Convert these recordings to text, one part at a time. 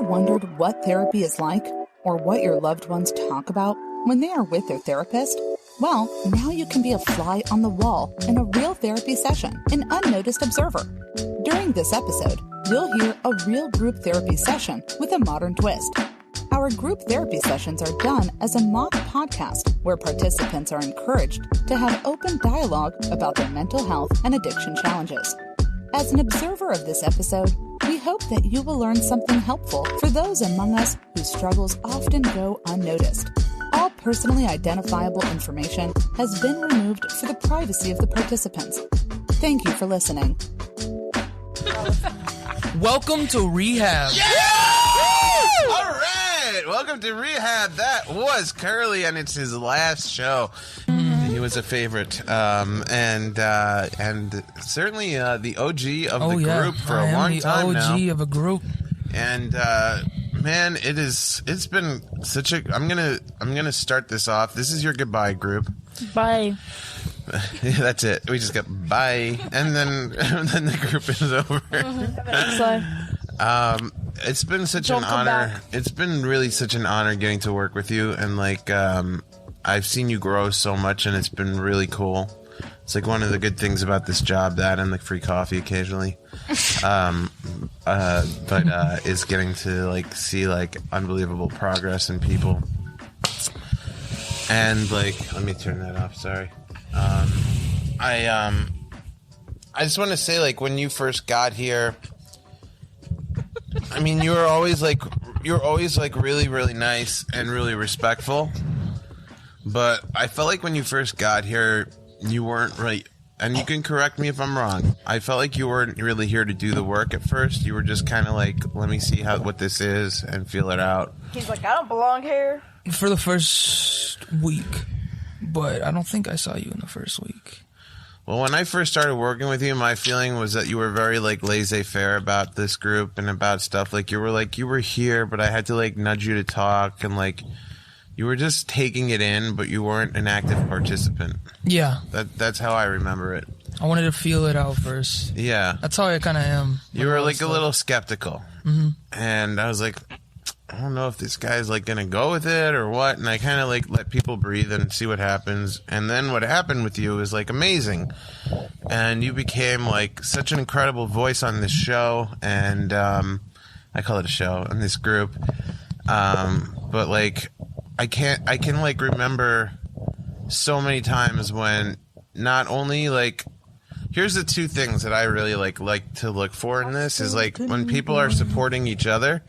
wondered what therapy is like or what your loved ones talk about when they are with their therapist? Well, now you can be a fly on the wall in a real therapy session, an unnoticed observer. During this episode, you'll hear a real group therapy session with a modern twist. Our group therapy sessions are done as a mock podcast where participants are encouraged to have open dialogue about their mental health and addiction challenges. As an observer of this episode, we hope that you will learn something helpful for those among us whose struggles often go unnoticed. All personally identifiable information has been removed for the privacy of the participants. Thank you for listening. Welcome to Rehab. Yeah! All right, welcome to Rehab. That was Curly, and it's his last show. He was a favorite, and certainly the OG of the group for a long time now. OG of a group, and man, it's been such a. I'm gonna start this off. This is your goodbye group. Bye. Yeah, that's it. We just got bye, and then the group is over. It's been such an honor. Back. It's been really such an honor getting to work with you, and I've seen you grow so much, and it's been really cool. It's like one of the good things about this job, that and the free coffee occasionally. But is getting to see unbelievable progress in people. And let me turn that off. Sorry. I just want to say, when you first got here, I mean, you were always really, really nice and really respectful. But I felt like when you first got here, you weren't right. And you can correct me if I'm wrong. I felt like you weren't really here to do the work at first. You were just kind of let me see what this is and feel it out. He's like, I don't belong here. For the first week, but I don't think I saw you in the first week. Well, when I first started working with you, my feeling was that you were very laissez-faire about this group and about stuff. You were here, but I had to nudge you to talk, and you were just taking it in, but you weren't an active participant. Yeah. That's how I remember it. I wanted to feel it out first. Yeah. That's how I kind of am. You were a little skeptical. Mm-hmm. And I was like, I don't know if this guy's going to go with it or what. And I kind of let people breathe and see what happens. And then what happened with you was amazing. And you became such an incredible voice on this show. And I call it a show, on this group. But I can remember so many times when not only here's the two things that I really like to look for in this is when people are supporting each other,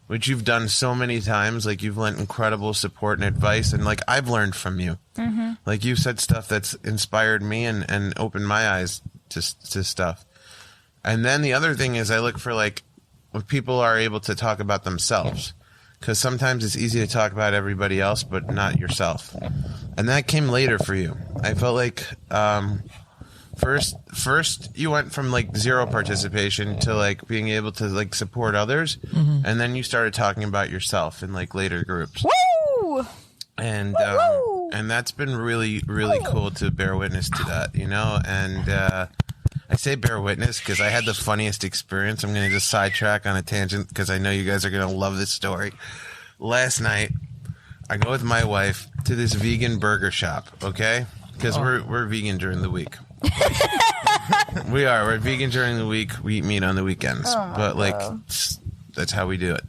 which you've done so many times. You've lent incredible support and advice, and I've learned from you. Mm-hmm. You've said stuff that's inspired me and opened my eyes to stuff. And then the other thing is I look for when people are able to talk about themselves. Because sometimes it's easy to talk about everybody else, but not yourself. And that came later for you. I felt first you went from zero participation to being able to support others. Mm-hmm. And then you started talking about yourself in later groups. Woo! And and that's been really, really cool to bear witness to that, And I say bear witness because I had the funniest experience. I'm going to just sidetrack on a tangent because I know you guys are going to love this story. Last night, I go with my wife to this vegan burger shop, okay? Because we're vegan during the week. We're vegan during the week. We eat meat on the weekends. But that's how we do it.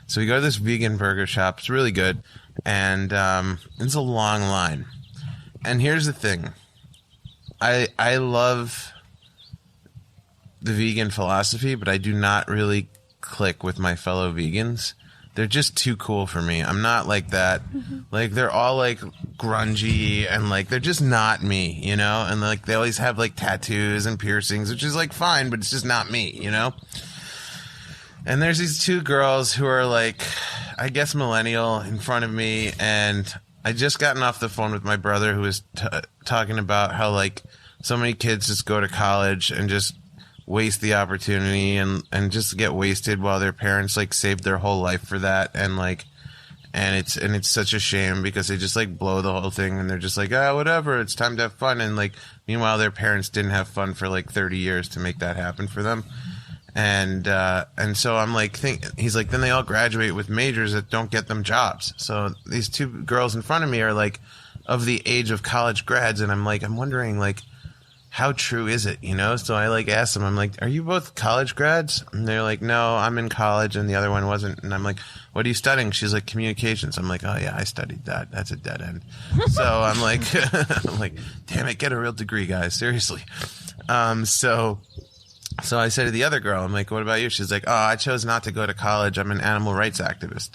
So we go to this vegan burger shop. It's really good. And it's a long line. And here's the thing. I love the vegan philosophy, but I do not really click with my fellow vegans. They're just too cool for me. I'm not like that. Mm-hmm. They're all grungy and they're just not me, And they always have tattoos and piercings, which is fine, but it's just not me, And there's these two girls who are I guess millennial in front of me, and I just gotten off the phone with my brother who was talking about how so many kids just go to college and just waste the opportunity and just get wasted while their parents saved their whole life for that, and it's such a shame because they just blow the whole thing and they're just whatever, it's time to have fun, and meanwhile their parents didn't have fun for 30 years to make that happen for them. And so I'm like, he's like, then they all graduate with majors that don't get them jobs. So these two girls in front of me are like of the age of college grads. And I'm wondering like, how true is it? So I like asked them, I'm like, are you both college grads? And they're like, no, I'm in college and the other one wasn't. And I'm like, what are you studying? She's like, communications. I'm like, oh yeah, I studied that. That's a dead end. So I'm like, damn it, get a real degree, guys. Seriously. So I said to the other girl, I'm like, what about you? She's like, oh, I chose not to go to college. I'm an animal rights activist.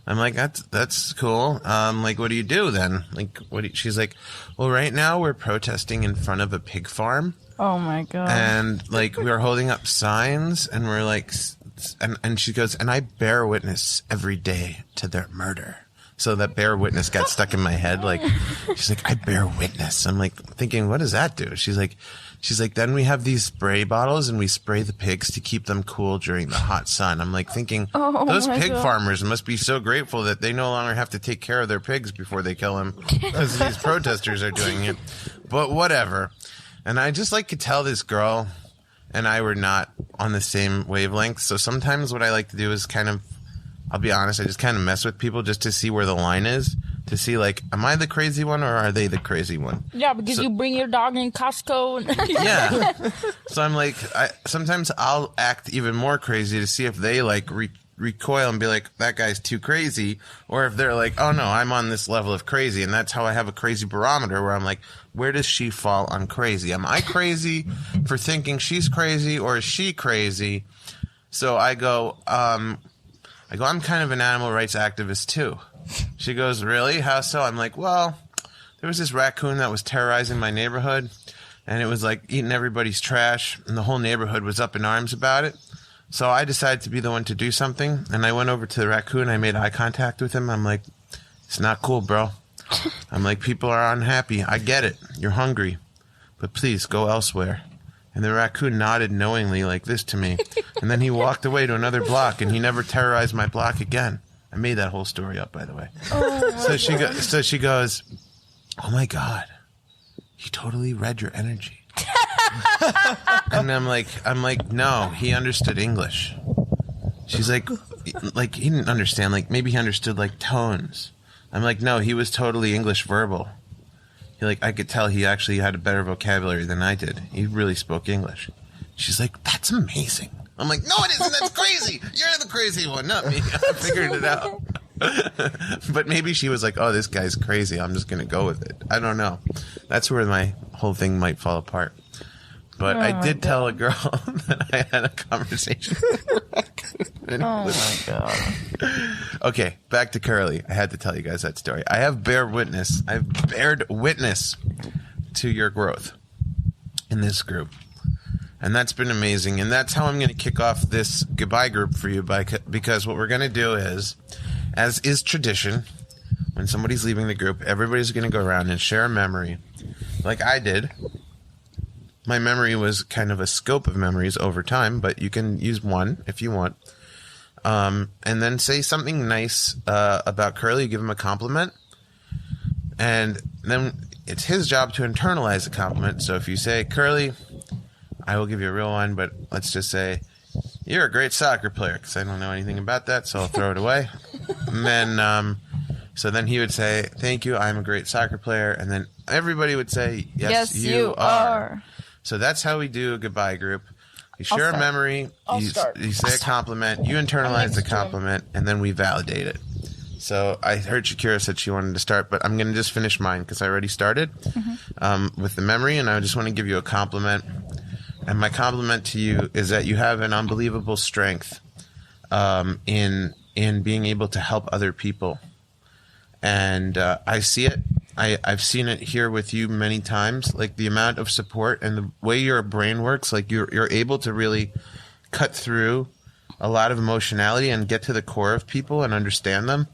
I'm like, that's cool. Like, what do you do then? Like, she's like, well, right now we're protesting in front of a pig farm. Oh my God. And like, we're holding up signs and we're like, and she goes, and I bear witness every day to their murder. So that bear witness got stuck in my head. Like, she's like, I bear witness. I'm like thinking, what does that do? She's like, then we have these spray bottles and we spray the pigs to keep them cool during the hot sun. I'm like thinking, those pig farmers must be so grateful that they no longer have to take care of their pigs before they kill them because these protesters are doing it. But whatever. And I just like could tell this girl and I were not on the same wavelength. So sometimes what I like to do is kind of, I'll be honest, I just kind of mess with people just to see where the line is, to see, like, am I the crazy one or are they the crazy one? Yeah, because you bring your dog in Costco. Yeah. So I'm like, sometimes I'll act even more crazy to see if they, like, recoil and be like, that guy's too crazy. Or if they're like, oh, no, I'm on this level of crazy. And that's how I have a crazy barometer where I'm like, where does she fall on crazy? Am I crazy for thinking she's crazy or is she crazy? So I go, I'm kind of an animal rights activist too. She goes, really? How so? I'm like, well, there was this raccoon that was terrorizing my neighborhood and it was like eating everybody's trash and the whole neighborhood was up in arms about it. So I decided to be the one to do something and I went over to the raccoon. I made eye contact with him. I'm like, it's not cool, bro. I'm like, people are unhappy. I get it. You're hungry, but please go elsewhere. And the raccoon nodded knowingly like this to me. And then he walked away to another block and he never terrorized my block again. I made that whole story up, by the way. So she goes, oh my God, he totally read your energy. And I'm like, no, he understood English. She's like, he didn't understand. Like, maybe he understood like tones. I'm like, no, he was totally English verbal. I could tell he actually had a better vocabulary than I did. He really spoke English. She's like, that's amazing. I'm like, no, it isn't. That's crazy. You're the crazy one, not me. I figured it out. But maybe she was like, oh, this guy's crazy. I'm just going to go with it. I don't know. That's where my whole thing might fall apart. But I did tell a girl that I had a conversation with her. Oh, my God. Okay, back to Curly. I had to tell you guys that story. I've bared witness to your growth in this group. And that's been amazing. And that's how I'm going to kick off this goodbye group for you because what we're going to do is, as is tradition, when somebody's leaving the group, everybody's going to go around and share a memory like I did. My memory was kind of a scope of memories over time, but you can use one if you want. And then say something nice about Curly, give him a compliment. And then it's his job to internalize the compliment. So if you say, Curly, I will give you a real one, but let's just say, you're a great soccer player, because I don't know anything about that, so I'll throw it away. And then, so then he would say, thank you, I'm a great soccer player. And then everybody would say, yes you are. So that's how we do a goodbye group. You share a memory, you say a compliment, you internalize the compliment, and then we validate it. So I heard Shakira said she wanted to start, but I'm going to just finish mine because I already started with the memory, and I just want to give you a compliment. And my compliment to you is that you have an unbelievable strength in being able to help other people. And I see it. I've seen it here with you many times, like the amount of support and the way your brain works, like you're able to really cut through a lot of emotionality and get to the core of people and understand them.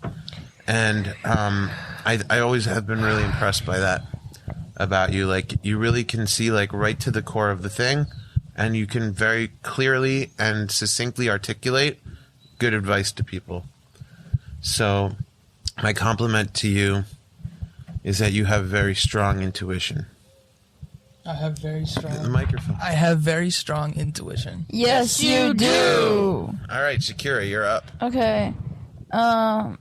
And I always have been really impressed by that about you. Like you really can see like right to the core of the thing, and you can very clearly and succinctly articulate good advice to people. So my compliment to you is that you have very strong intuition. I have very strong. The microphone. I have very strong intuition. Yes, you do. All right, Shakira, you're up. Okay. I'm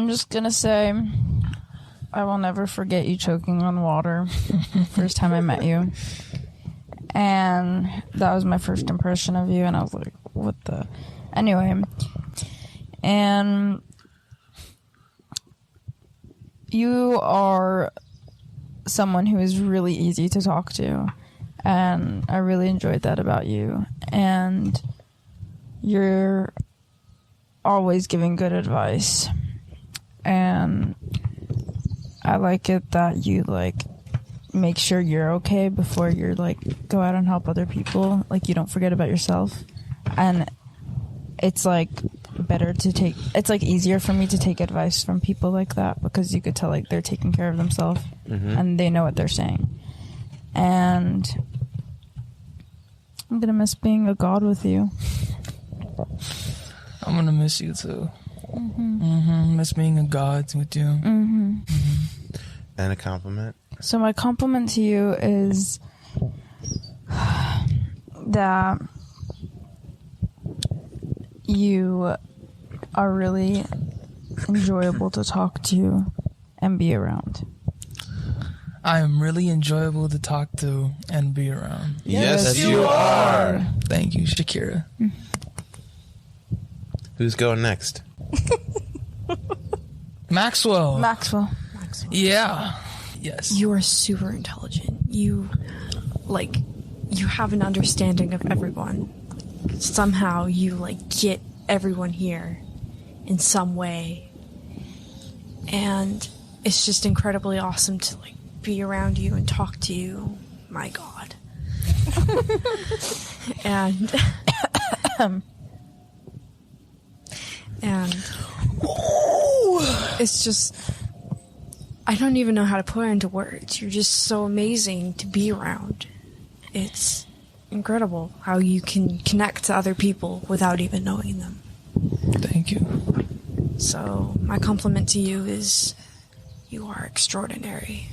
just gonna say, I will never forget you choking on water. First time I met you. And that was my first impression of you, and I was like, what the... Anyway. And you are someone who is really easy to talk to, and I really enjoyed that about you. And you're always giving good advice, and I like it that you like make sure you're okay before you're like go out and help other people. Like, you don't forget about yourself. And it's like better to take, it's like easier for me to take advice from people like that, because you could tell like they're taking care of themselves and they know what they're saying. And I'm gonna miss being a god with you. I'm gonna miss you too. Miss being a god with you. And a compliment. So my compliment to you is that you are really enjoyable to talk to and be around. I am really enjoyable to talk to and be around. Yes, you are. Thank you, Shakira. Who's going next? Maxwell. Maxwell. Yeah. Yes. You are super intelligent. You have an understanding of everyone. Somehow you get everyone here in some way. And it's just incredibly awesome to be around you and talk to you. My God. and it's just, I don't even know how to put it into words. You're just so amazing to be around. It's incredible how you can connect to other people without even knowing them. Thank you. So my compliment to you is you are extraordinary.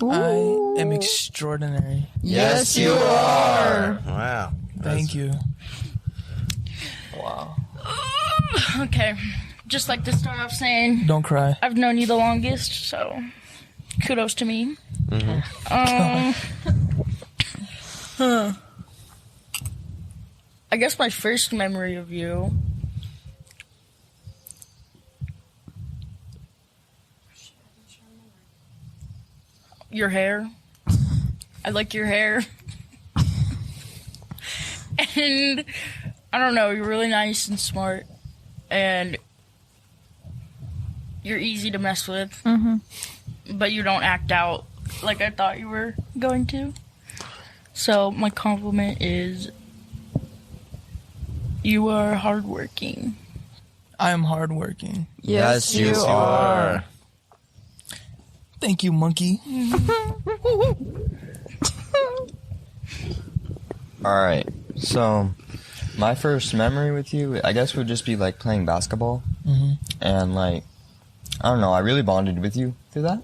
I am extraordinary. Yes, you are. Wow. Thank you. Wow. Okay. Just like to start off saying, Don't cry. I've known you the longest, so kudos to me. I guess my first memory of you your hair. I like your hair. And I don't know, you're really nice and smart, and you're easy to mess with, but you don't act out like I thought you were going to. So my compliment is you are hardworking. I am hardworking. Yes, you are. Thank you, monkey. Alright, so my first memory with you, I guess, would just be playing basketball. And I don't know, I really bonded with you through that.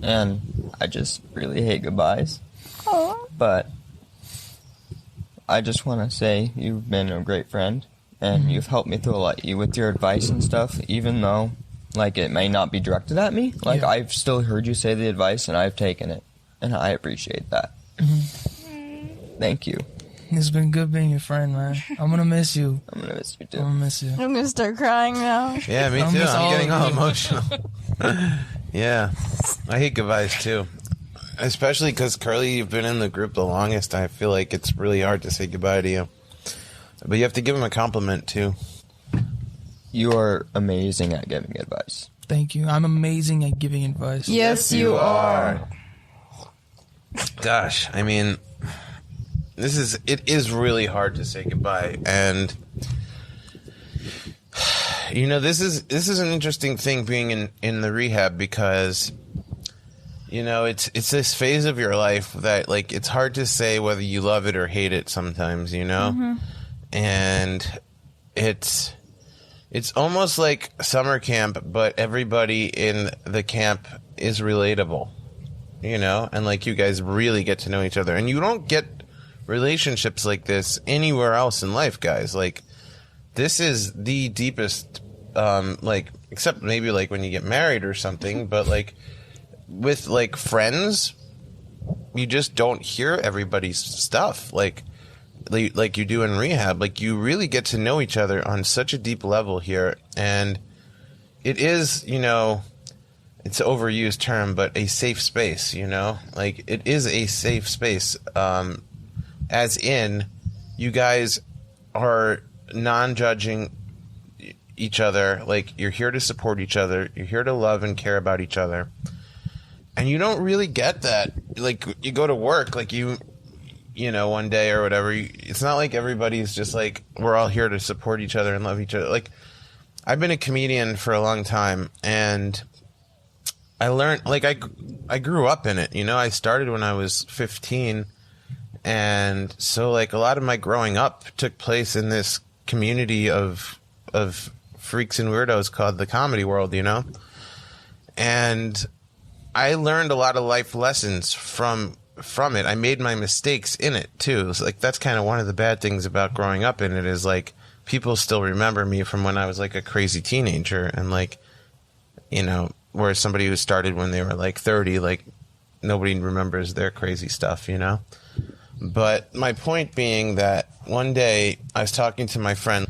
And I just really hate goodbyes. But I just want to say you've been a great friend, and you've helped me through a lot with your advice and stuff, even though it may not be directed at me. Yeah. I've still heard you say the advice, and I've taken it, and I appreciate that. Thank you. It's been good being your friend, man. I'm gonna miss you. I'm gonna miss you too. I'm gonna miss you. I'm gonna start crying now. Yeah, me I'll too. miss I'm all getting of all you. emotional. Yeah. I hate goodbyes too. Especially because, Curly, you've been in the group the longest. I feel like it's really hard to say goodbye to you. But you have to give him a compliment too. You are amazing at giving advice. Thank you. I'm amazing at giving advice. Yes, you are. Gosh, I mean, it is really hard to say goodbye, and this is an interesting thing being in the rehab, because it's this phase of your life that it's hard to say whether you love it or hate it sometimes, and it's almost like summer camp, but everybody in the camp is relatable. you know, and like you guys really get to know each other. And you don't get relationships like this anywhere else in life, guys. Like, this is the deepest, like, except maybe like when you get married or something, but like with like friends, you just don't hear everybody's stuff like you do in rehab. Like, you really get to know each other on such a deep level here. And it is, you know, it's an overused term, but a safe space, you know, like it is a safe space. As in, you guys are non-judging each other. Like, you're here to support each other. You're here to love and care about each other. And you don't really get that. Like, you go to work, like you know, one day or whatever. It's not like everybody's just like, we're all here to support each other and love each other. Like, I've been a comedian for a long time, and I learned, like, I grew up in it. You know, I started when I was 15. And so, like, a lot of my growing up took place in this community of freaks and weirdos called the comedy world, you know? And I learned a lot of life lessons from it. I made my mistakes in it, too. It's like, that's kind of one of the bad things about growing up in it is, like, people still remember me from when I was, like, a crazy teenager. And, like, you know, whereas somebody who started when they were, like, 30, like, nobody remembers their crazy stuff, you know? But my point being that one day I was talking to my friend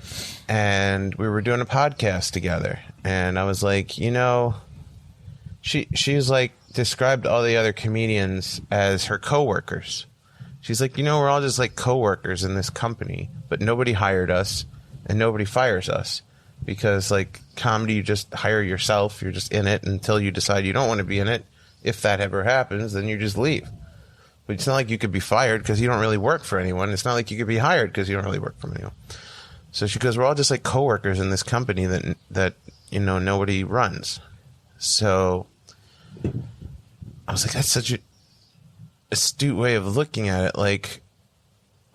and we were doing a podcast together, and I was like, you know, she's like described all the other comedians as her coworkers. She's like, you know, we're all just like coworkers in this company, but nobody hired us and nobody fires us because, like, comedy, you just hire yourself. You're just in it until you decide you don't want to be in it. If that ever happens, then you just leave. But it's not like you could be fired because you don't really work for anyone. It's not like you could be hired because you don't really work for anyone. So she goes, we're all just like coworkers in this company that you know, nobody runs. So I was like, that's such an astute way of looking at it. Like,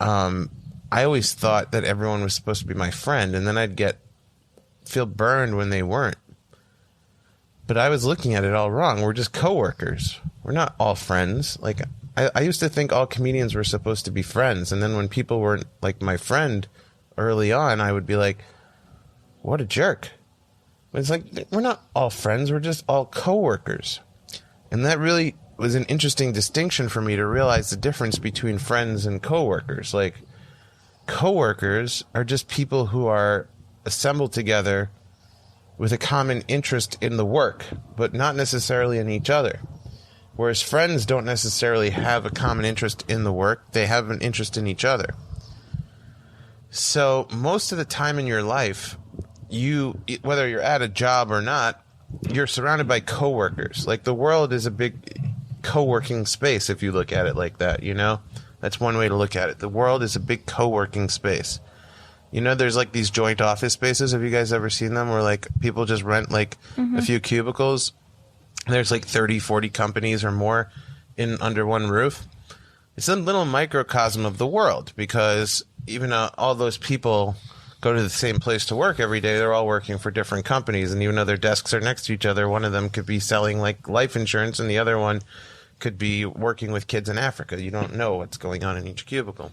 I always thought that everyone was supposed to be my friend, and then I'd feel burned when they weren't. But I was looking at it all wrong. We're just coworkers. We're not all friends. Like, I used to think all comedians were supposed to be friends, and then when people weren't like my friend early on, I would be like, what a jerk. But it's like, we're not all friends, we're just all coworkers. And that really was an interesting distinction for me to realize the difference between friends and coworkers. Like, coworkers are just people who are assembled together with a common interest in the work, but not necessarily in each other. Whereas friends don't necessarily have a common interest in the work, they have an interest in each other. So most of the time in your life, whether you're at a job or not, you're surrounded by coworkers. Like, the world is a big co-working space if you look at it like that, you know? That's one way to look at it. The world is a big co-working space. You know, there's like these joint office spaces. Have you guys ever seen them where like people just rent like a few cubicles? There's like 30, 40 companies or more under one roof. It's a little microcosm of the world because even all those people go to the same place to work every day. They're all working for different companies. And even though their desks are next to each other, one of them could be selling like life insurance and the other one could be working with kids in Africa. You don't know what's going on in each cubicle.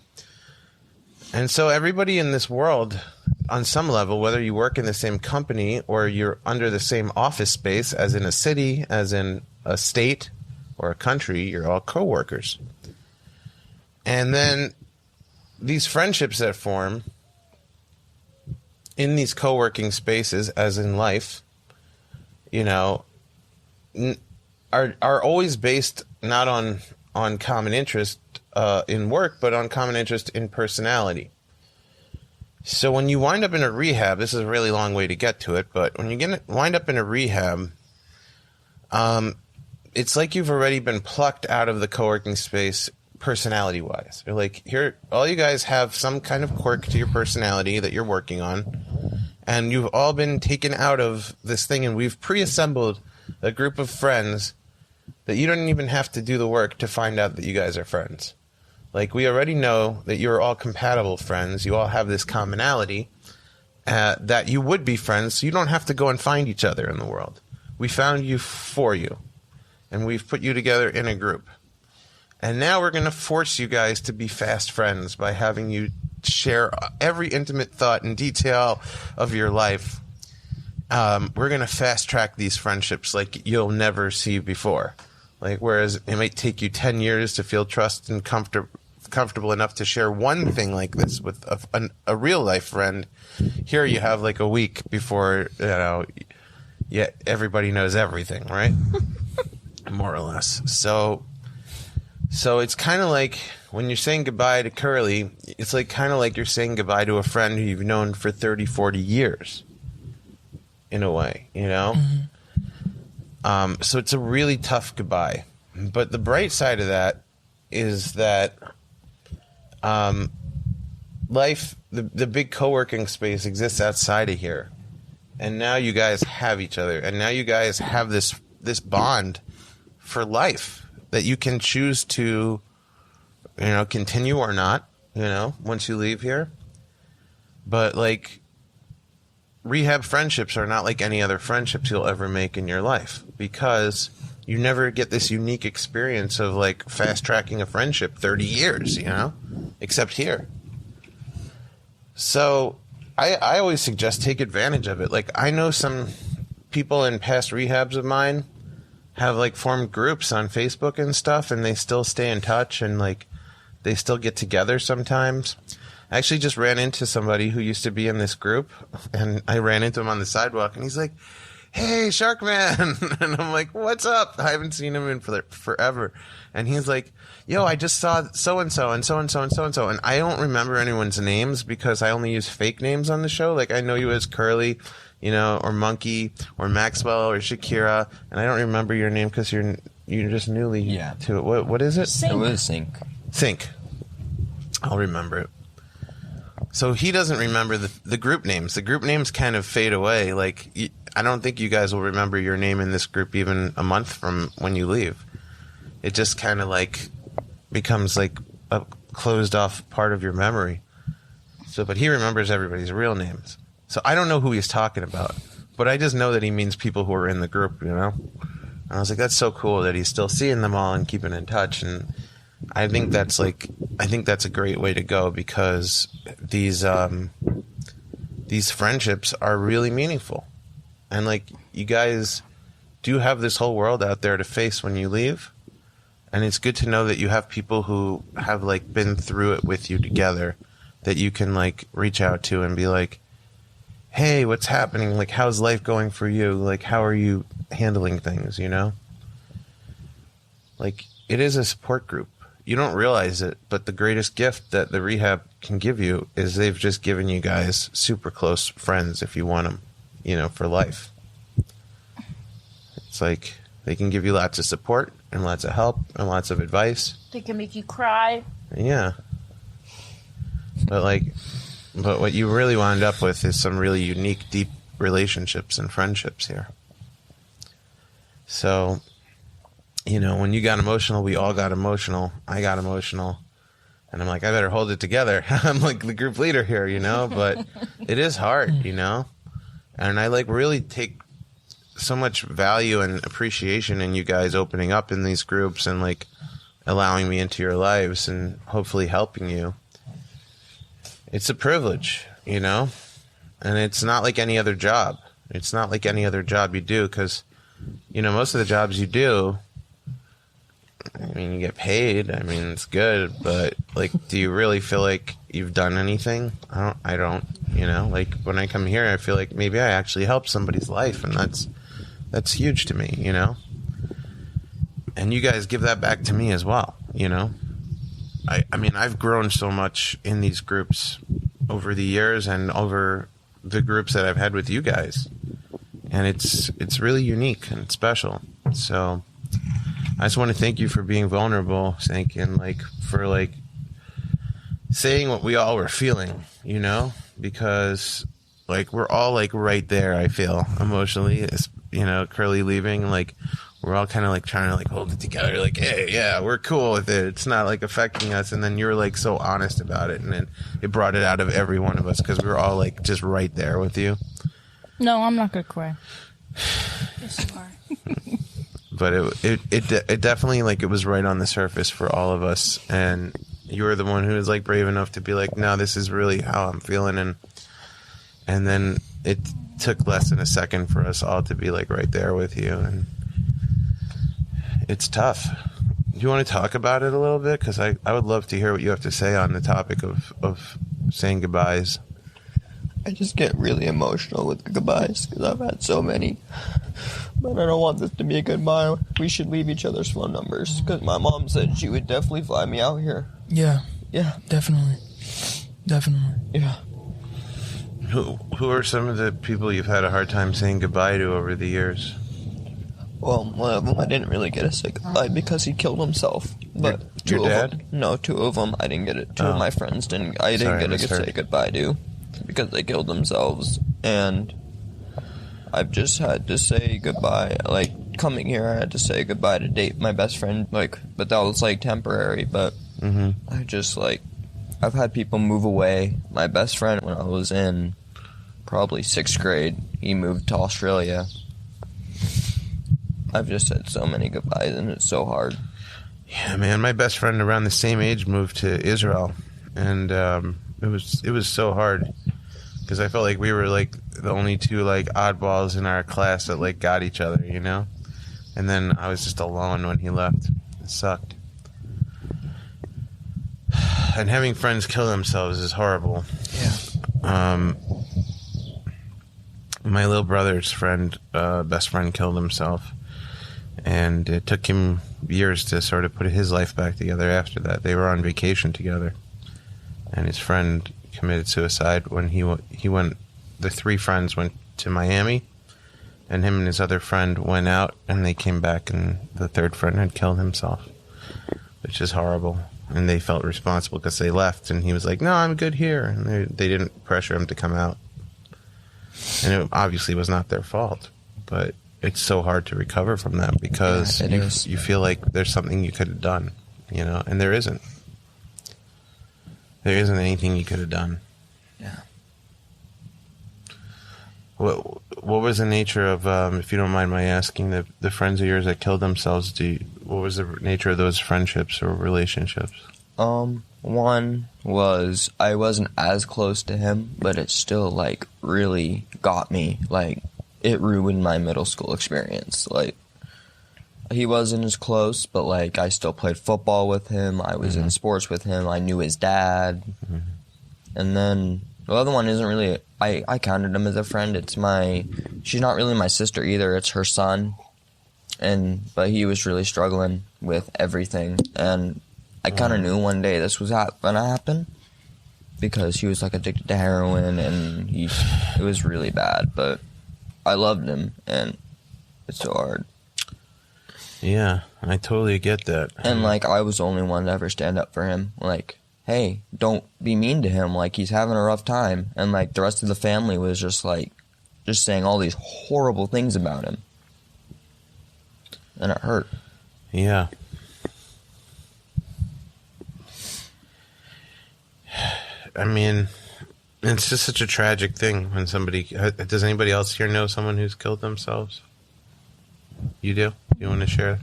And so everybody in this world, on some level, whether you work in the same company or you're under the same office space, as in a city, as in a state or a country, you're all coworkers. And then these friendships that form in these co-working spaces, as in life, you know, are always based not on common interest in work, but on common interest in personality. So when you wind up in a rehab, this is a really long way to get to it, but when you wind up in a rehab, it's like you've already been plucked out of the co-working space personality-wise. You're like, here, all you guys have some kind of quirk to your personality that you're working on, and you've all been taken out of this thing, and we've pre-assembled a group of friends that you don't even have to do the work to find out that you guys are friends. Like, we already know that you're all compatible friends. You all have this commonality that you would be friends, so you don't have to go and find each other in the world. We found you for you. and we've put you together in a group. And now we're going to force you guys to be fast friends by having you share every intimate thought and detail of your life. We're going to fast track these friendships like you'll never see before. Like, whereas it might take you 10 years to feel trust and comfortable enough to share one thing like this with a real life friend, here you have like a week before, everybody knows everything, right? More or less. So it's kind of like when you're saying goodbye to Curly, it's like kind of like you're saying goodbye to a friend who you've known for 30, 40 years, in a way, you know? Mm-hmm. So it's a really tough goodbye. But the bright side of that is that life, the big co-working space exists outside of here. And now you guys have each other. And now you guys have this bond for life that you can choose to, continue or not, once you leave here. But like, rehab friendships are not like any other friendships you'll ever make in your life, because you never get this unique experience of like fast tracking a friendship 30 years, except here. So I always suggest take advantage of it. Like, I know some people in past rehabs of mine have like formed groups on Facebook and stuff, and they still stay in touch, and like they still get together sometimes. I actually just ran into somebody who used to be in this group, and I ran into him on the sidewalk, and he's like, "Hey, Shark Man." And I'm like, "What's up?" I haven't seen him in forever. And he's like, "Yo, I just saw so-and-so and so-and-so and so-and-so." And I don't remember anyone's names because I only use fake names on the show. Like, I know you as Curly, or Monkey or Maxwell or Shakira. And I don't remember your name because you're just newly to it. What is it? It was Sync. I'll remember it. So he doesn't remember the group names. The group names kind of fade away. Like, I don't think you guys will remember your name in this group even a month from when you leave. It just kind of like becomes like a closed off part of your memory. So, but he remembers everybody's real names. So I don't know who he's talking about, but I just know that he means people who are in the group, And I was like, that's so cool that he's still seeing them all and keeping in touch. And I think that's a great way to go, because these friendships are really meaningful. And like, you guys do have this whole world out there to face when you leave. And it's good to know that you have people who have like been through it with you together, that you can like reach out to and be like, "Hey, what's happening? Like, how's life going for you? Like, how are you handling things?" Like, it is a support group. You don't realize it, but the greatest gift that the rehab can give you is they've just given you guys super close friends if you want them, for life. It's like they can give you lots of support and lots of help and lots of advice. They can make you cry. Yeah. But what you really wound up with is some really unique, deep relationships and friendships here. So, when you got emotional, we all got emotional. I got emotional. And I'm like, I better hold it together. I'm like the group leader here, but it is hard, And I like really take so much value and appreciation in you guys opening up in these groups and like allowing me into your lives and hopefully helping you. It's a privilege, and it's not like any other job. It's not like any other job you do, because, most of the jobs you do, you get paid. It's good, but like, do you really feel like you've done anything? I don't, like when I come here, I feel like maybe I actually helped somebody's life, and that's huge to me, and you guys give that back to me as well, I've grown so much in these groups over the years and over the groups that I've had with you guys, and it's really unique and special. So I just want to thank you for being vulnerable, and like for like saying what we all were feeling, because like we're all like right there. I feel emotionally, Curly leaving, like we're all kind of like trying to like hold it together, like, hey, yeah, we're cool with it. It's not like affecting us. And then you're like so honest about it, and then it brought it out of every one of us because we were all like just right there with you. No, I'm not gonna cry. Yes, you are. But it definitely, like, it was right on the surface for all of us, and you were the one who was like brave enough to be like, no, this is really how I'm feeling, and then it took less than a second for us all to be like right there with you, and it's tough. Do you want to talk about it a little bit? Because I would love to hear what you have to say on the topic of saying goodbyes. I just get really emotional with the goodbyes because I've had so many. But I don't want this to be a goodbye. We should leave each other's phone numbers because my mom said she would definitely fly me out here. Yeah. Yeah. Definitely. Yeah. Who are some of the people you've had a hard time saying goodbye to over the years? Well, one of them I didn't really get to say goodbye because he killed himself. But Your dad? Two of them I didn't get it. Two of my friends didn't. I didn't get to say goodbye to because they killed themselves. And I've just had to say goodbye. Like coming here, I had to say goodbye to date my best friend. Like, but that was like temporary. But I just like I've had people move away. My best friend, when I was in probably 6th grade, he moved to Australia. I've just said so many goodbyes, and it's so hard. Yeah, man. My best friend around the same age moved to Israel, and it was so hard because I felt like we were like the only two like oddballs in our class that like got each other, you know. And then I was just alone when he left. It sucked. And having friends kill themselves is horrible. Yeah. My little brother's best friend killed himself. And it took him years to sort of put his life back together after that. They were on vacation together. And his friend committed suicide when he went. The 3 friends went to Miami. And him and his other friend went out. And they came back and the 3rd friend had killed himself. Which is horrible. And they felt responsible because they left. And he was like, no, I'm good here. And they didn't pressure him to come out. And it obviously was not their fault. But it's so hard to recover from that because you feel like there's something you could have done, you know, and there isn't. There isn't anything you could have done. Yeah. What was the nature of, if you don't mind my asking, the friends of yours that killed themselves? What was the nature of those friendships or relationships? One was I wasn't as close to him, but it still like really got me. Like it ruined my middle school experience. Like he wasn't as close, but like I still played football with him. I was in sports with him. I knew his dad. And then the other one isn't really. I counted him as a friend. She's not really my sister either. It's her son, but he was really struggling with everything, and I kind of knew one day this was gonna happen because he was like addicted to heroin, and it was really bad. But I loved him, and it's so hard. Yeah, I totally get that. And like I was the only one to ever stand up for him. Like, hey, don't be mean to him. Like he's having a rough time, and like the rest of the family was just saying all these horrible things about him, and it hurt. Yeah. I mean, it's just such a tragic thing when somebody. Does anybody else here know someone who's killed themselves? You do? You want to share?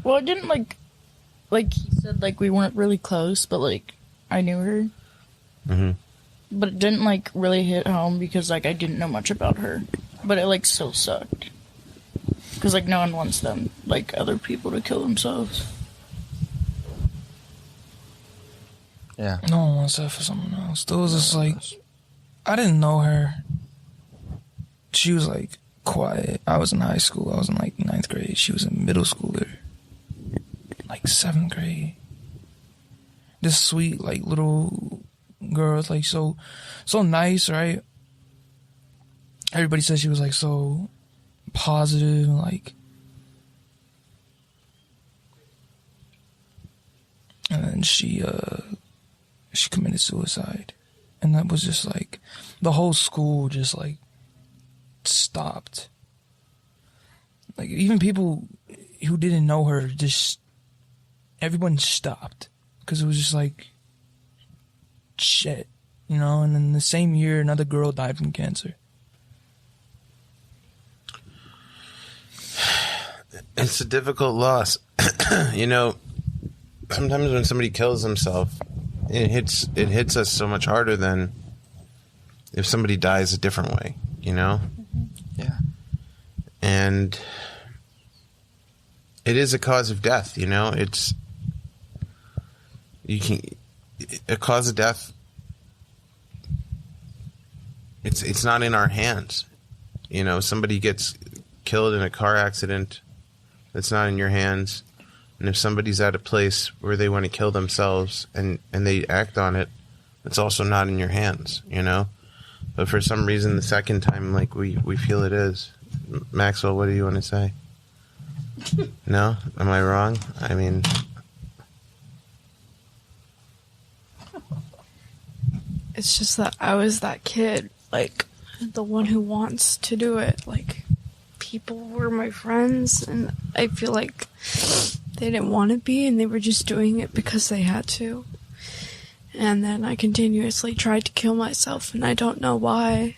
Well, I didn't like he said, like we weren't really close, but like I knew her. But it didn't like really hit home because like I didn't know much about her, but it like still sucked because like no one wants them like other people to kill themselves. Yeah. No one wants that for someone else. There was just like, I didn't know her. She was like quiet. I was in high school. I was in like 9th grade. She was in middle schooler, like 7th grade. This sweet like little girl, like so nice, right? Everybody said she was like so positive, like. And then she committed suicide, and that was just like the whole school just like stopped. Like even people who didn't know her, just everyone stopped because it was just like shit, you know. And then the same year, another girl died from cancer. It's a difficult loss. You know, sometimes when somebody kills himself, it hits us so much harder than if somebody dies a different way, you know? Yeah. And it is a cause of death, you know? A cause of death, it's not in our hands. You know, somebody gets killed in a car accident, that's not in your hands. And if somebody's at a place where they want to kill themselves and they act on it, it's also not in your hands, you know? But for some reason, the second time, like, we feel it is. Maxwell, what do you want to say? No? Am I wrong? I mean... It's just that I was that kid, like, the one who wants to do it. Like, people were my friends, and I feel like they didn't want to be, and they were just doing it because they had to. And then I continuously tried to kill myself, and I don't know why.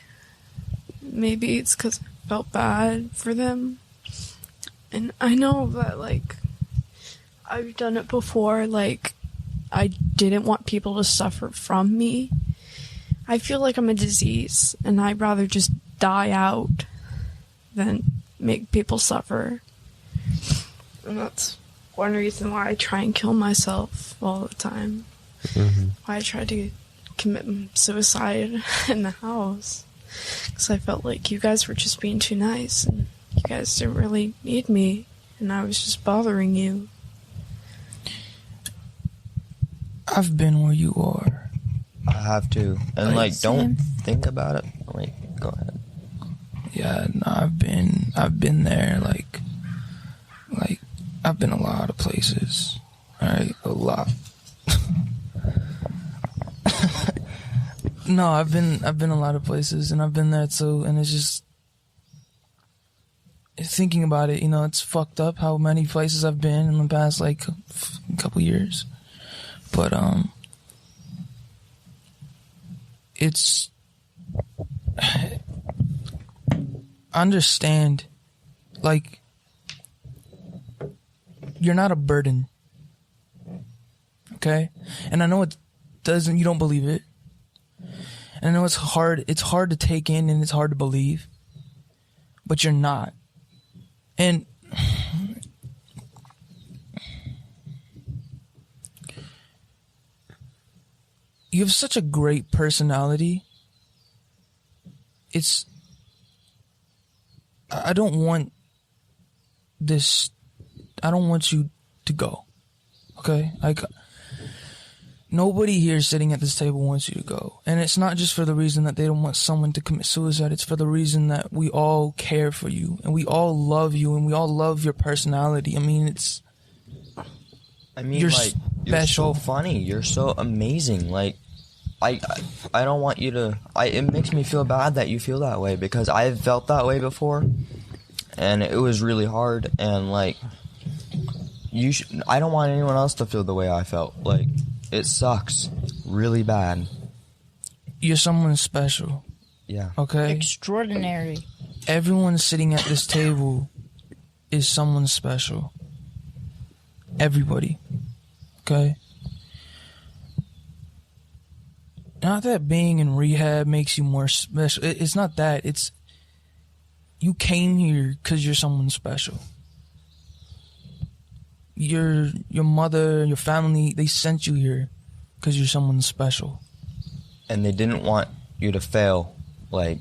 Maybe it's because I felt bad for them. And I know that, like, I've done it before. Like, I didn't want people to suffer from me. I feel like I'm a disease, and I'd rather just die out than make people suffer. And that's one reason why I try and kill myself all the time. Mm-hmm. Why I tried to commit suicide in the house. Because I felt like you guys were just being too nice, and you guys didn't really need me, and I was just bothering you. I've been where you are. I have to. And, like, don't think about it. Wait, go ahead. Yeah, no, I've been there, like, I've been a lot of places, alright, a lot. No, I've been a lot of places, and I've been there too, and it's just, thinking about it, you know, it's fucked up how many places I've been in the past, like, couple years, but, it's, understand, like, you're not a burden, okay? And I know you don't believe it. And I know it's hard to take in and it's hard to believe, but you're not. And you have such a great personality. I don't want you to go. Okay? Like, nobody here sitting at this table wants you to go. And it's not just for the reason that they don't want someone to commit suicide. It's for the reason that we all care for you, and we all love you, and we all love your personality. I mean, you're like, special. You're so funny. You're so amazing. Like, I don't want you to... it makes me feel bad that you feel that way, because I've felt that way before, and it was really hard, and, like, I don't want anyone else to feel the way I felt. Like, it sucks really bad. You're someone special. Yeah. Okay? Extraordinary. Everyone sitting at this table is someone special. Everybody. Okay? Not that being in rehab makes you more special. It's not that. It's you came here because you're someone special. Your mother, your family, they sent you here because you're someone special. And they didn't want you to fail. Like,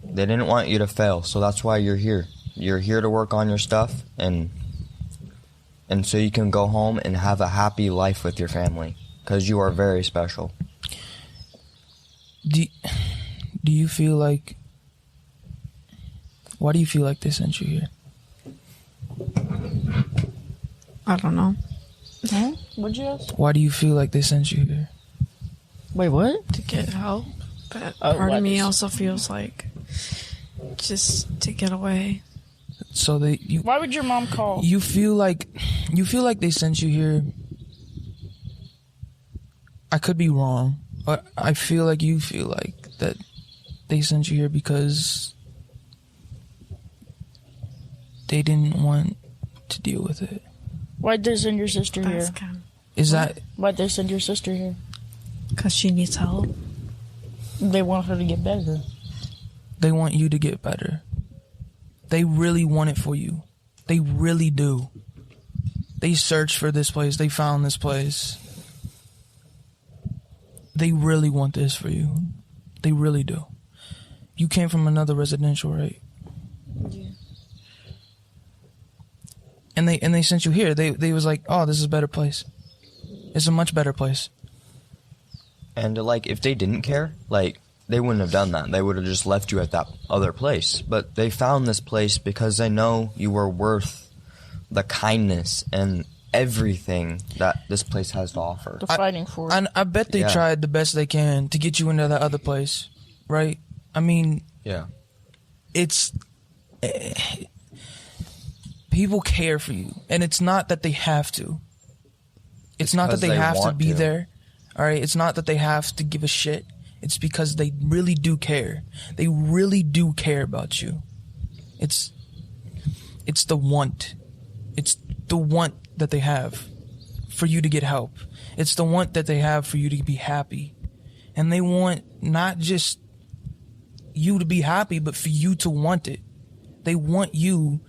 they didn't want you to fail, so that's why you're here. You're here to work on your stuff, and so you can go home and have a happy life with your family, because you are very special. Do you feel like... Why do you feel like they sent you here? I don't know. Huh? What'd you ask? Why do you feel like they sent you here? Wait, what? To get help. But part of me also feels like just to get away. So why would your mom call? You feel like they sent you here. I could be wrong, but I feel like you feel like that they sent you here because they didn't want to deal with it. Why'd they send your sister here? That's kind Is that Why'd they send your sister here? because she needs help. They want her to get better. they want you to get better? They really want it for you. They really do. They searched for this place. They found this place. They really want this for you. They really do. You came from another residential, right? Yeah. And they sent you here. They was like, oh, this is a better place. It's a much better place. And like, if they didn't care, like, they wouldn't have done that. They would have just left you at that other place. But they found this place because they know you were worth the kindness and everything that this place has to offer. The fighting for it. And I bet they Yeah. tried the best they can to get you into that other place, right? I mean, Yeah. it's people care for you, and it's not that they have to. It's not that because they they have to want be to. there. All right, it's not that they have to give a shit. It's because they really do care. They really do care about you. It's the want. It's the want that they have for you to get help. It's the want that they have for you to be happy. And they want not just you to be happy, but for you to want it. They want you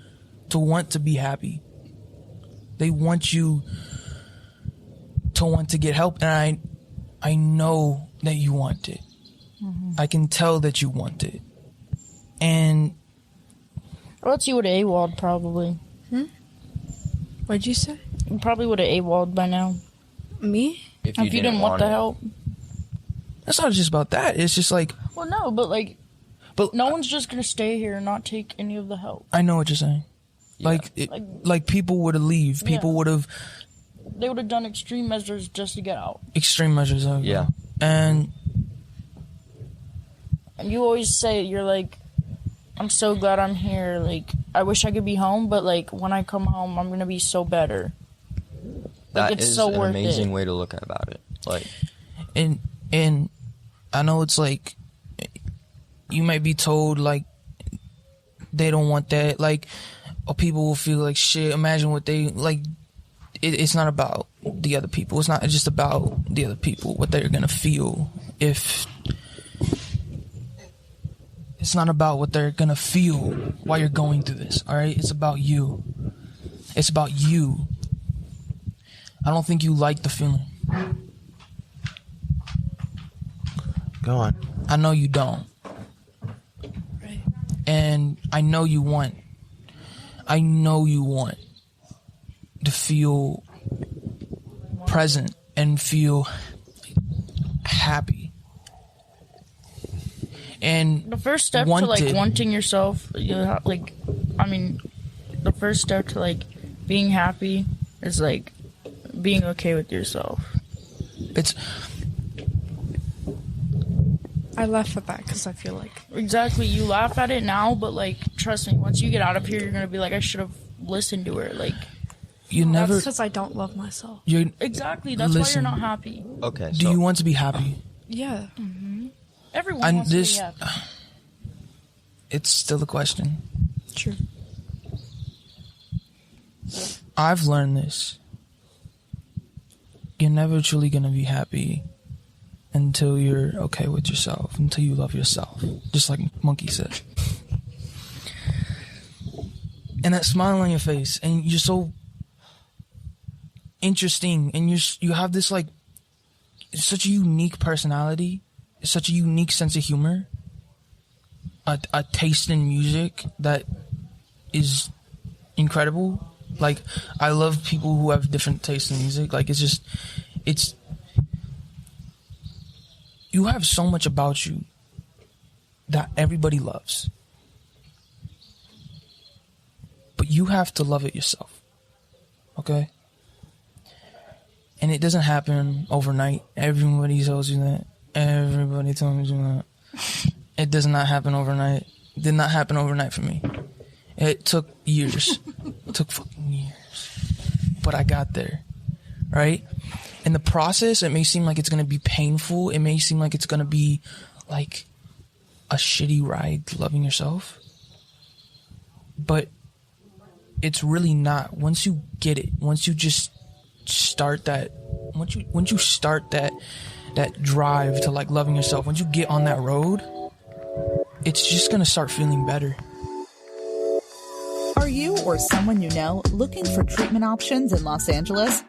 to want to be happy. They want you to want to get help. And I know that you want it. I can tell that you want it. And Or else you would have AWOL'd probably. What'd you say? You probably would have AWOL'd by now. Me? If you didn't want the it. help. it's not just about that. It's just like, Well, no, but like, but no one's just gonna stay here and not take any of the help. I know what you're saying. Like, like people would have leave. People Yeah. would have They would have done extreme measures just to get out. extreme measures. Yeah. And And you always say, you're like, I'm so glad I'm here. Like, I wish I could be home, but like, when I come home, I'm gonna be so better. That it's is so an worth amazing it. way to look about it. Like, and I know it's like you might be told like they don't want that, like, or people will feel like shit. Imagine what they like. It's not about the other people. It's not just about the other people, what they're gonna feel if. It's not about what they're gonna feel while you're going through this. All right, it's about you. It's about you. I don't think you like the feeling. Go on. I know you don't. Right. And I know you want to feel present and feel happy. And The first step to like wanting yourself, the first step to like being happy is like being okay with yourself. it's I laugh at that because I feel like Exactly, you laugh at it now, but like, trust me, once you get out of here, you're gonna be like, I should have listened to her. Like, you never that's because I don't love myself. you exactly, that's why Listen. you're not happy. okay, do so you want to be happy? Yeah. Everyone And wants this- to be happy. It's still a question. True. I've learned this. You're never truly gonna be happy until you're okay with yourself, until you love yourself. Just like Monkey said. And that smile on your face, and you're so interesting, and you have this like such a unique personality, such a unique sense of humor, a taste in music that is incredible. Like, I love people who have different tastes in music. Like, it's you have so much about you that everybody loves. But you have to love it yourself. Okay? And it doesn't happen overnight. Everybody tells you that. Everybody tells you that. It does not happen overnight. It did not happen overnight for me. It took years. It took fucking years. But I got there. Right? In the process, it may seem like it's going to be painful. It may seem like it's going to be like a shitty ride to loving yourself. But it's really not. Once you get it, once you just start that, once you start that drive to like loving yourself, once you get on that road, it's just gonna start feeling better. Are you or someone you know looking for treatment options in Los Angeles?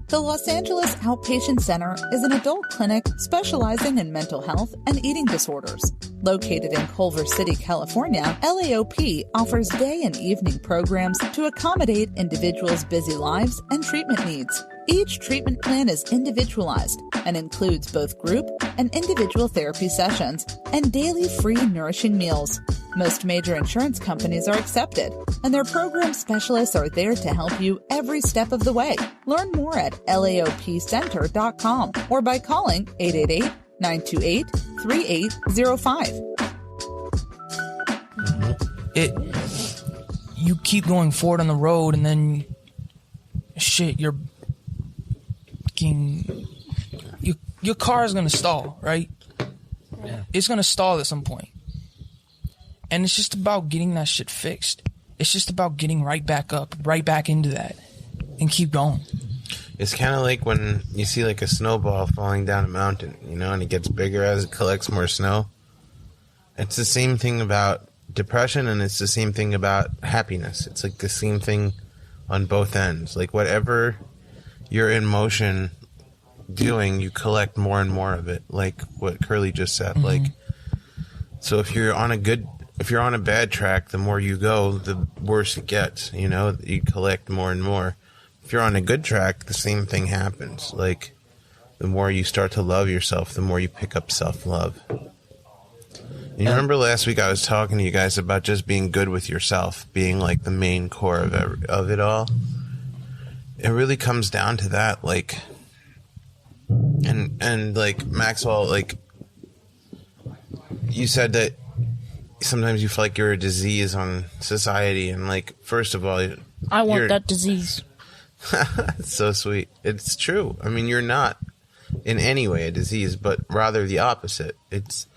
The Los Angeles Outpatient Center is an adult clinic specializing in mental health and eating disorders. Located in Culver City, California, LAOP offers day and evening programs to accommodate individuals' busy lives and treatment needs. Each treatment plan is individualized and includes both group and individual therapy sessions and daily free nourishing meals. Most major insurance companies are accepted, and their program specialists are there to help you every step of the way. Learn more at laopcenter.com or by calling 888-928-3805. You keep going forward on the road, and then your car is gonna stall, right? Yeah. It's gonna stall at some point. And it's just about getting that shit fixed. It's just about getting right back up, right back into that, and keep going. It's kind of like when you see like a snowball falling down a mountain, you know, and it gets bigger as it collects more snow. It's the same thing about depression, and it's the same thing about happiness. It's like the same thing on both ends. Like whatever you're in motion doing, you collect more and more of it. Like what Curly just said. Mm-hmm. Like, so if you're on a bad track, the more you go, the worse it gets. You know, you collect more and more. If you're on a good track, the same thing happens. Like, the more you start to love yourself, the more you pick up self-love. You remember last week I was talking to you guys about just being good with yourself, being like the main core of it all. It really comes down to that, like, and like Maxwell, like, you said that sometimes you feel like you're a disease on society, and like, first of all, I want that disease. It's so sweet. It's true. I mean, you're not in any way a disease, but rather the opposite. It's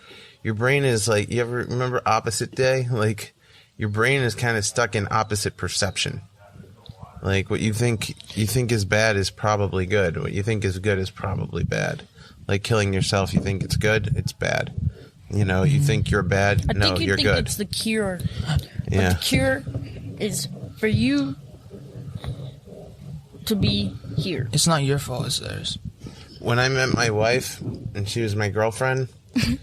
your brain is like, you ever remember Opposite Day? Like, your brain is kind of stuck in opposite perception. Like, what you think is bad is probably good. What you think is good is probably bad. Like killing yourself, you think it's good, it's bad. You know, you think you're bad, you're good. I think it's the cure. Yeah. But the cure is for you to be here. It's not your fault, it's theirs. When I met my wife, and she was my girlfriend, you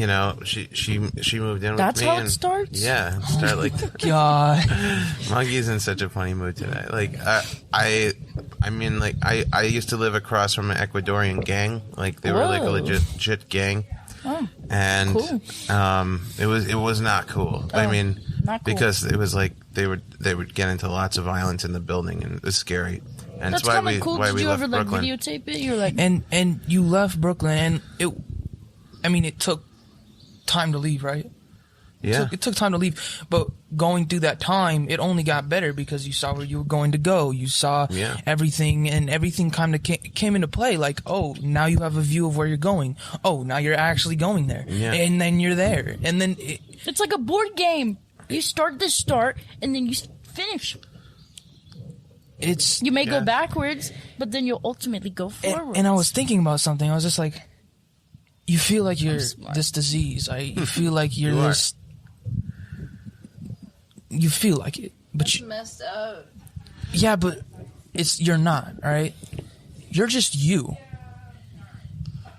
know, she moved in with me. That's how it starts? Yeah, it started like that. God. Monkey's in such a funny mood today. Like, I mean, like, I used to live across from an Ecuadorian gang. Like, they were like a legit gang. Oh, and cool. It was not cool. I mean, not cool. Because it was like they would get into lots of violence in the building, and it was scary. And that's kind of cool. Did you ever like videotape it? You're like, and you left Brooklyn, and it took time to leave, right? Yeah, it took time to leave, but going through that time, it only got better because you saw where you were going to go. You saw everything, and everything kind of came into play. Like, oh, now you have a view of where you're going. Oh, now you're actually going there, and then you're there, and then it's like a board game. You start, and then you finish. You may go backwards, but then you'll ultimately go forward. And I was thinking about something. I was just like, you feel like you're this disease. You feel like you're this. You feel like it, but that's messed up. Yeah, but you're not, all right? You're just you.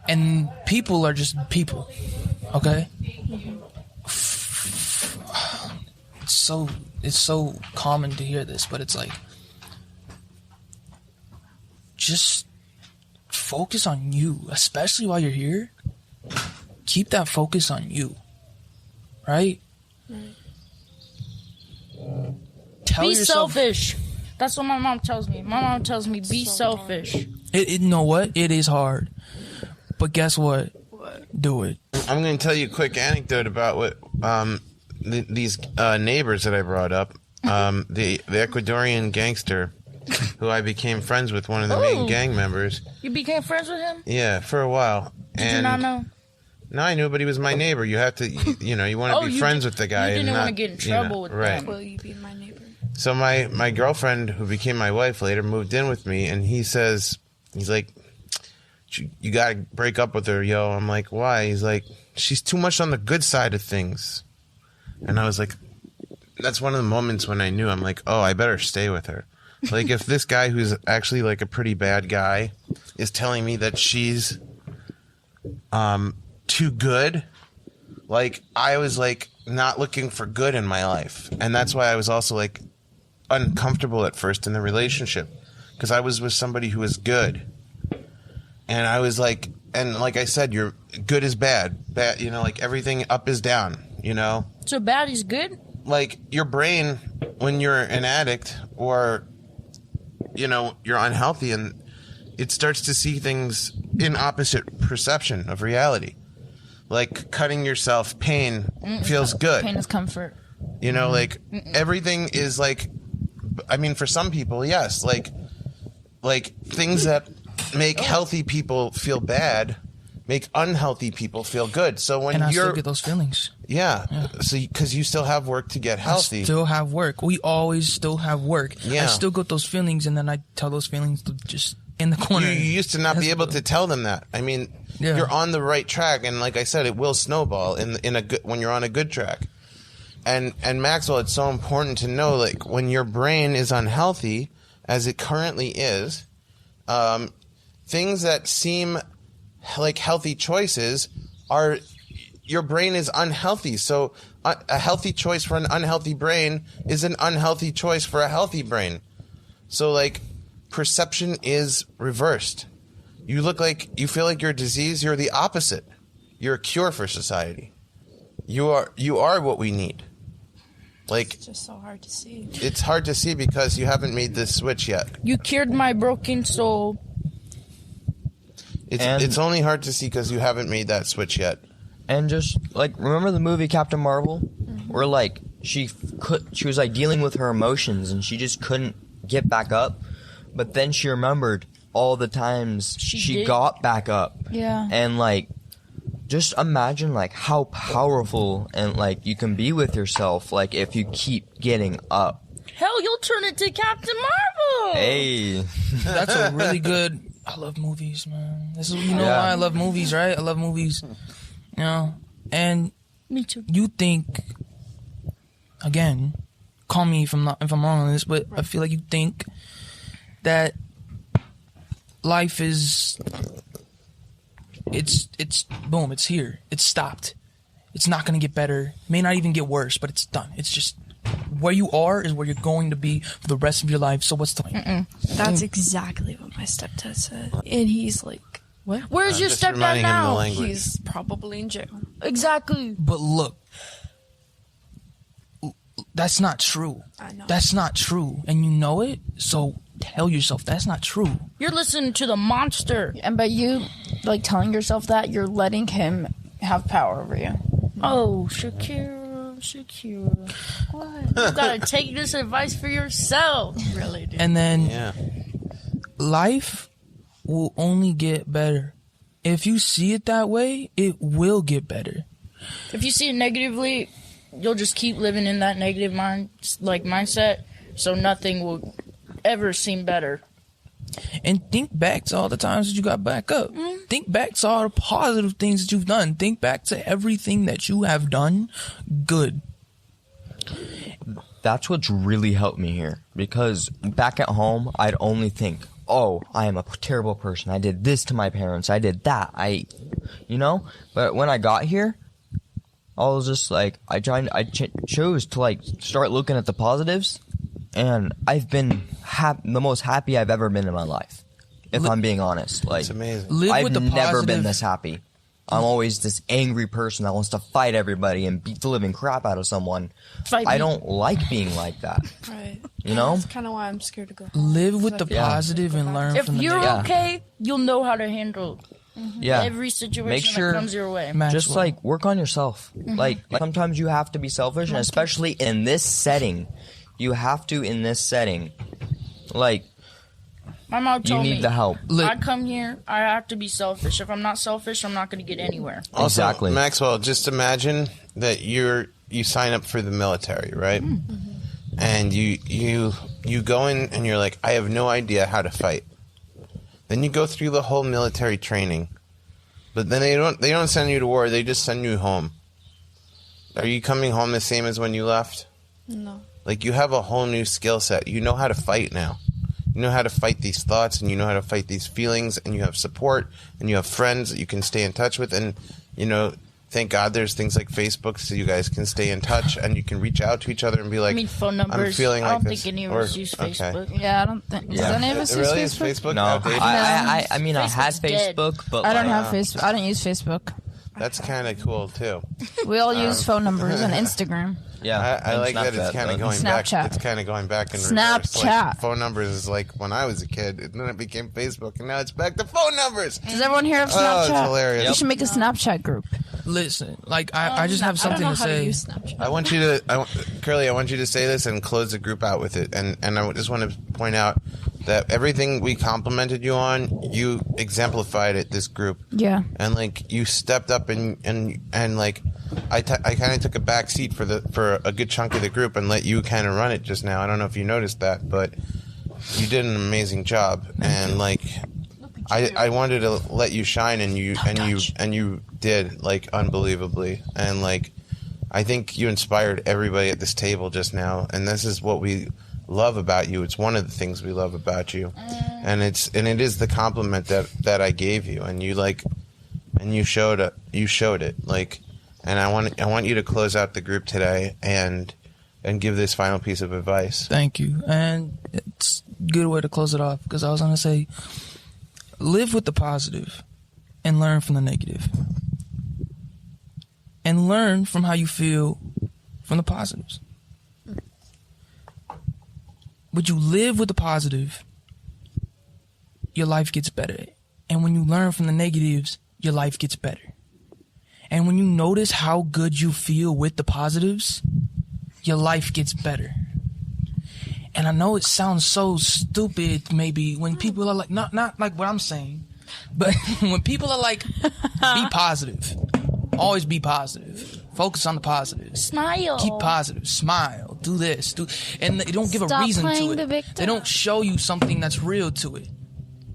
And people are just people, okay? It's so common to hear this, but it's like, just focus on you, especially while you're here. Keep that focus on you, right? Be selfish. That's what my mom tells me. My mom tells me, be selfish. You know what? It is hard. But guess what? Do it. I'm going to tell you a quick anecdote about what these neighbors that I brought up. The Ecuadorian gangster who I became friends with, one of the main gang members. You became friends with him? Yeah, for a while. Did you not know? No, I knew, but he was my neighbor. You have to, you want to be friends with the guy. You didn't want to get in trouble with right. them. Will you be my neighbor? So my girlfriend, who became my wife later, moved in with me, and he's like, you gotta break up with her, yo. I'm like, why? He's like, she's too much on the good side of things. And I was like, that's one of the moments when I knew, I'm like, oh, I better stay with her. Like, if this guy who's actually like a pretty bad guy is telling me that she's too good, like, I was like not looking for good in my life. And that's why I was also like uncomfortable at first in the relationship, because I was with somebody who was good. And I was like, and like I said, you're good is bad, you know, like everything up is down, you know? So bad is good? Like your brain, when you're an addict or, you know, you're unhealthy, and it starts to see things in opposite perception of reality. Like cutting yourself, pain feels good. Pain is comfort. You know, like everything is like, I mean, for some people, yes, like things that make healthy people feel bad make unhealthy people feel good. So when And I you're still get those feelings. yeah. So because you still have work to get healthy. I still have work. We always still have work. Yeah. I still get those feelings, and then I tell those feelings to just in the corner. You used to not be able to tell them that. I mean, Yeah. you're on the right track, and like I said, it will snowball in a good when you're on a good track. And Maxwell, it's so important to know, like, when your brain is unhealthy, as it currently is, things that seem like healthy choices are, your brain is unhealthy. So a healthy choice for an unhealthy brain is an unhealthy choice for a healthy brain. So like perception is reversed. You feel like you're a disease. You're the opposite. You're a cure for society. You are what we need. Like, It's just so hard to see. it's hard to see because you haven't made this switch yet. You cured my broken soul. It's only hard to see because you haven't made that switch yet. And just like, remember the movie Captain Marvel, where like she was like dealing with her emotions and she just couldn't get back up, but then she remembered all the times she did. got back up. Yeah. And like, just imagine like how powerful and like you can be with yourself, like if you keep getting up. Hell, you'll turn into Captain Marvel. Hey, That's a really good. I love movies, man. This is why I love movies, right? I love movies, you know. And Me too. you think, again, call me if I'm wrong on this, but I feel like you think that life is, it's boom, it's here, it's stopped, it's not gonna get better, may not even get worse, but it's done. It's just where you are is where you're going to be for the rest of your life. So what's the point? That's exactly what my stepdad said. And he's like, what? Where's your Just stepdad reminding him the now? language. He's probably in jail. Exactly. But look, that's not true. I know. That's not true, and you know it. So tell yourself that's not true. You're listening to the monster. And by you like telling yourself that, you're letting him have power over you. Oh, Shakira. What? You gotta take this advice for yourself. Really, dude. And then Yeah. life will only get better. If you see it that way, it will get better. If you see it negatively, you'll just keep living in that negative mindset, so nothing will ever seem better. And think back to all the times that you got back up. Think back to all the positive things that you've done. Think back to everything that you have done good. that's what's really helped me here, because back at home I'd only think, oh, I am a terrible person, I did this to my parents, I did that, but when I got here, I was just like, I chose to like start looking at the positives, and I've been the most happy I've ever been in my life, if I'm being honest. Like, It's amazing. Live I've with the never positive. been this happy. I'm always this angry person that wants to fight everybody and beat the living crap out of someone. Fight I me. don't like being like that. Right. You know? That's kind of why I'm scared to go home. Live with the Yeah. positive and learn If from the you're negative. okay, you'll know how to handle Yeah. every situation Make sure- that comes your way. Maxwell. Just like work on yourself. Like sometimes you have to be selfish, and especially in this setting, you have to in this setting. Like, My mom you told me, need the help. I come here, I have to be selfish. If I'm not selfish, I'm not going to get anywhere. Also, Exactly. Maxwell, just imagine that you sign up for the military, right? and you go in and you're like, I have no idea how to fight. Then you go through the whole military training, but then they don't send you to war. They just send you home. Are you coming home the same as when you left? No. Like, you have a whole new skill set. You know how to fight now. You know how to fight these thoughts, and you know how to fight these feelings, and you have support, and you have friends that you can stay in touch with, and, you know, thank God there's things like Facebook so you guys can stay in touch, and you can reach out to each other and be like, I mean, phone numbers. I'm feeling I like don't this. think any of us use Facebook. Yeah, I don't think. Does any of us use Really? Is Facebook? Facebook No, outdated? I mean, I had Facebook's dead. Facebook, but I don't like, have Facebook. I don't use Facebook. That's kind of cool, too. We all use phone numbers and Instagram. yeah. I and like that it's Snapchat, kind of but- going back. Snapchat. It's kind of going back in reverse. Snapchat. Like, phone numbers is like when I was a kid, and then it became Facebook, and now it's back to phone numbers. Does everyone hear of Oh, Snapchat? it's hilarious. We should make a Snapchat group. Listen, like I just have something I don't know to how say. to use Snapchat. I want you to, Curly, I want you to say this and close the group out with it. And I just want to point out that everything we complimented you on, you exemplified it, this group. Yeah. And, like, you stepped up and like, I kind of took a back seat for a good chunk of the group and let you kind of run it just now. I don't know if you noticed that, but you did an amazing job. And, like, I wanted to let you shine, and you did, like, unbelievably. And, like, I think you inspired everybody at this table just now, and this is what we love about you. It's one of the things we love about you, and it is the compliment that I gave you, and you showed it, like, and I want you to close out the group today and give this final piece of advice. Thank you, and it's a good way to close it off, because I was gonna say, live with the positive and learn from the negative. And learn from how you feel from the positives. But you live with the positive, your life gets better. And when you learn from the negatives, your life gets better. And when you notice how good you feel with the positives, your life gets better. And I know it sounds so stupid, maybe, when people are like, not like what I'm saying, but when people are like, be positive. Always be positive. Focus on the positives. Smile. Keep positive. Smile. Do this. And they don't give a Stop reason to playing it. the victim. They don't show you something that's real to it.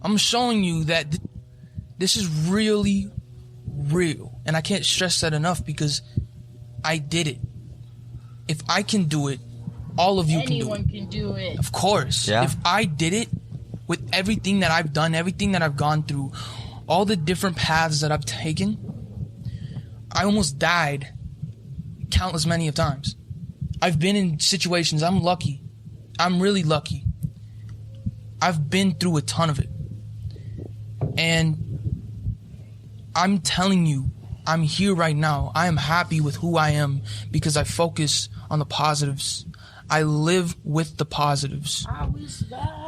I'm showing you that this is really real. And I can't stress that enough, because I did it. If I can do it, all of you Anyone can can do it. Of course. Yeah. If I did it with everything that I've done, everything that I've gone through, all the different paths that I've taken, I almost died countless many of times. I've been in situations, I'm lucky. I'm really lucky. I've been through a ton of it. And I'm telling you, I'm here right now. I am happy with who I am because I focus on the positives. I live with the positives.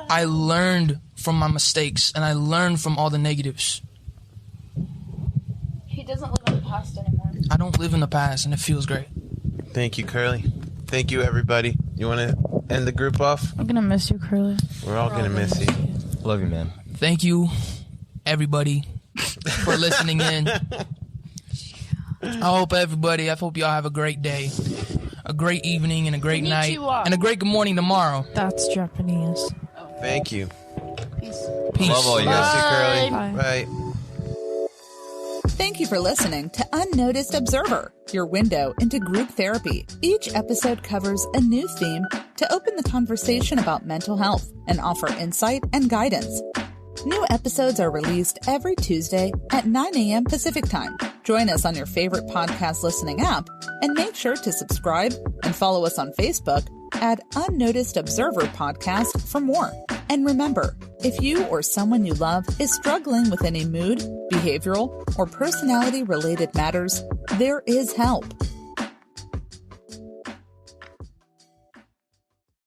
I learned from my mistakes, and I learned from all the negatives. He doesn't live in the past anymore. I don't live in the past, and it feels great. Thank you, Curly. Thank you, everybody. You want to end the group off? I'm gonna miss you, Curly. We're all going to miss you. Love you, man. Thank you, everybody, for listening in. I hope y'all have a great day, a great evening, and a great night, and a great good morning tomorrow. That's Japanese. Thank you. Peace. Love all you Miss guys. you, Curly. Bye. Bye. Thank you for listening to Unnoticed Observer, your window into group therapy. Each episode covers a new theme to open the conversation about mental health and offer insight and guidance. New episodes are released every Tuesday at 9 a.m. Pacific Time. Join us on your favorite podcast listening app, and make sure to subscribe and follow us on Facebook at Unnoticed Observer Podcast for more. And remember, if you or someone you love is struggling with any mood, behavioral, or personality-related matters, there is help.